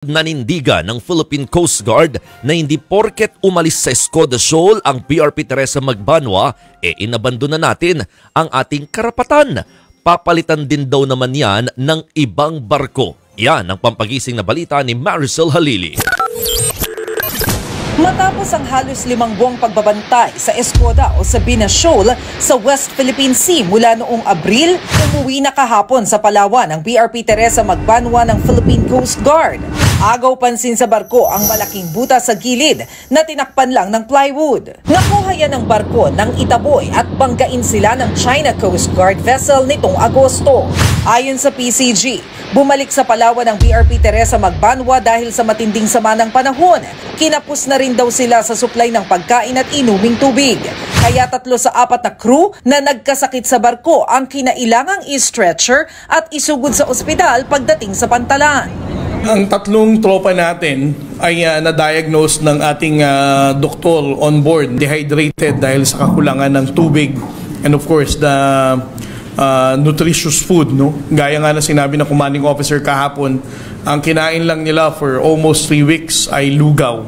Nanindigan ng Philippine Coast Guard na hindi porket umalis sa Escoda Shoal ang PRP Teresa Magbanwa, inabandona natin ang ating karapatan. Papalitan din daw naman yan ng ibang barko. Yan ang pampagising na balita ni Maricel Halili. Matapos ang halos 5 buwang pagbabantay sa Escoda o Sabina Shoal sa West Philippine Sea mula noong Abril, umuwi na kahapon sa Palawan ang PRP Teresa Magbanwa ng Philippine Coast Guard. Agaw pansin sa barko ang malaking butas sa gilid na tinakpan lang ng plywood. Nakuha yan ng barko ng Itaboy at banggain sila ng China Coast Guard vessel nitong Agosto. Ayon sa PCG, bumalik sa Palawan ang PRP Teresa Magbanwa dahil sa matinding sama ng panahon. Kinapos na rin daw sila sa supply ng pagkain at inuming tubig. Kaya 3 sa 4 na crew na nagkasakit sa barko ang kinailangang i-stretcher at isugod sa ospital pagdating sa Pantalan. Ang 3 tropa natin ay na-diagnose ng ating doktor on board, dehydrated dahil sa kakulangan ng tubig and of course the nutritious food, no? Gaya nga na sinabi ng commanding officer kahapon, ang kinain lang nila for almost 3 weeks ay lugaw.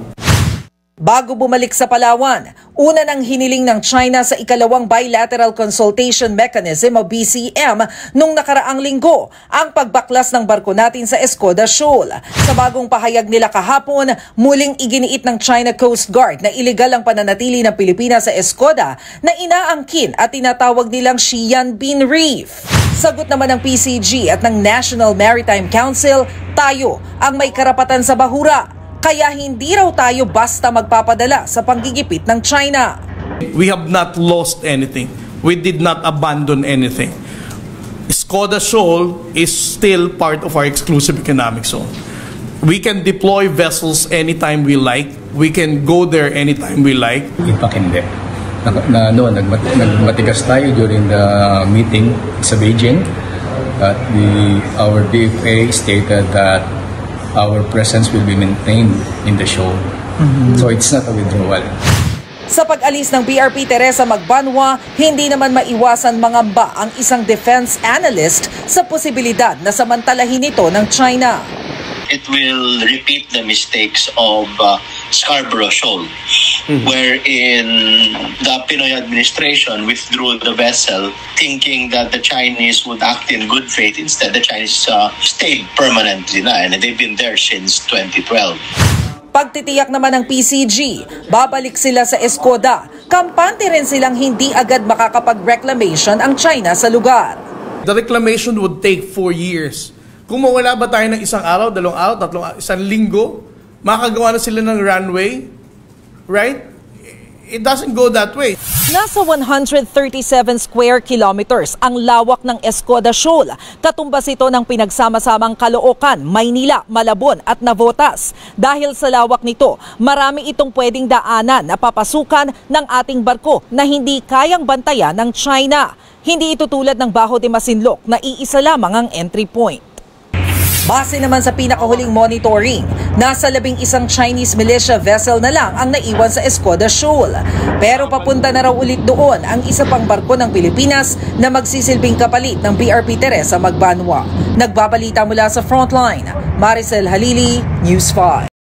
Bago bumalik sa Palawan, una nang hiniling ng China sa ikalawang Bilateral Consultation Mechanism o BCM nung nakaraang linggo ang pagbaklas ng barko natin sa Escoda Shoal. Sa bagong pahayag nila kahapon, muling iginiit ng China Coast Guard na ilegal ang pananatili ng Pilipinas sa Escoda na inaangkin at tinatawag nilang Xi'an Bin Reef. Sagot naman ng PCG at ng National Maritime Council, tayo ang may karapatan sa bahura. Kaya hindi raw tayo basta magpapadala sa panggigipit ng China. We have not lost anything. We did not abandon anything. Escoda Shoal is still part of our exclusive economic zone. We can deploy vessels anytime we like. We can go there anytime we like. Impact hindi. Nagmatigas tayo during the meeting sa Beijing. Our DFA stated that our presence will be maintained in the shoal. So it's not a withdrawal. Sa pag-alis ng PRP Teresa Magbanwa, hindi naman maiwasan mangamba ang isang defense analyst sa posibilidad na samantalahin ito ng China. It will repeat the mistakes of Scarborough Shoal, wherein the Pinoy administration withdrew the vessel thinking that the Chinese would act in good faith. Instead, the Chinese stayed permanently na, and they've been there since 2012. Pagtitiyak naman ng PCG, babalik sila sa Escoda. Kampante rin silang hindi agad makakapag-reclamation ang China sa lugar. The reclamation would take 4 years. Kung mawala ba tayo ng 1 araw, 2 araw, 3 1 linggo, makagawa na sila ng runway, right? It doesn't go that way. Nasa 137 square kilometers ang lawak ng Escoda Shoal. Katumbas ito ng pinagsama-samang Caloocan, Maynila, Malabon at Navotas. Dahil sa lawak nito, marami itong pwedeng daanan na papasukan ng ating barko na hindi kayang bantayan ng China. Hindi ito tulad ng Bajo de Masinloc na iisa lamang ang entry point. Base naman sa pinakahuling monitoring, nasa 11 Chinese militia vessel na lang ang naiwan sa Escoda Shoal. Pero papunta na raw ulit doon ang isa pang barko ng Pilipinas na magsisilbing kapalit ng PRP Teresa Magbanwa. Nagbabalita mula sa Frontline, Maricel Halili, News 5.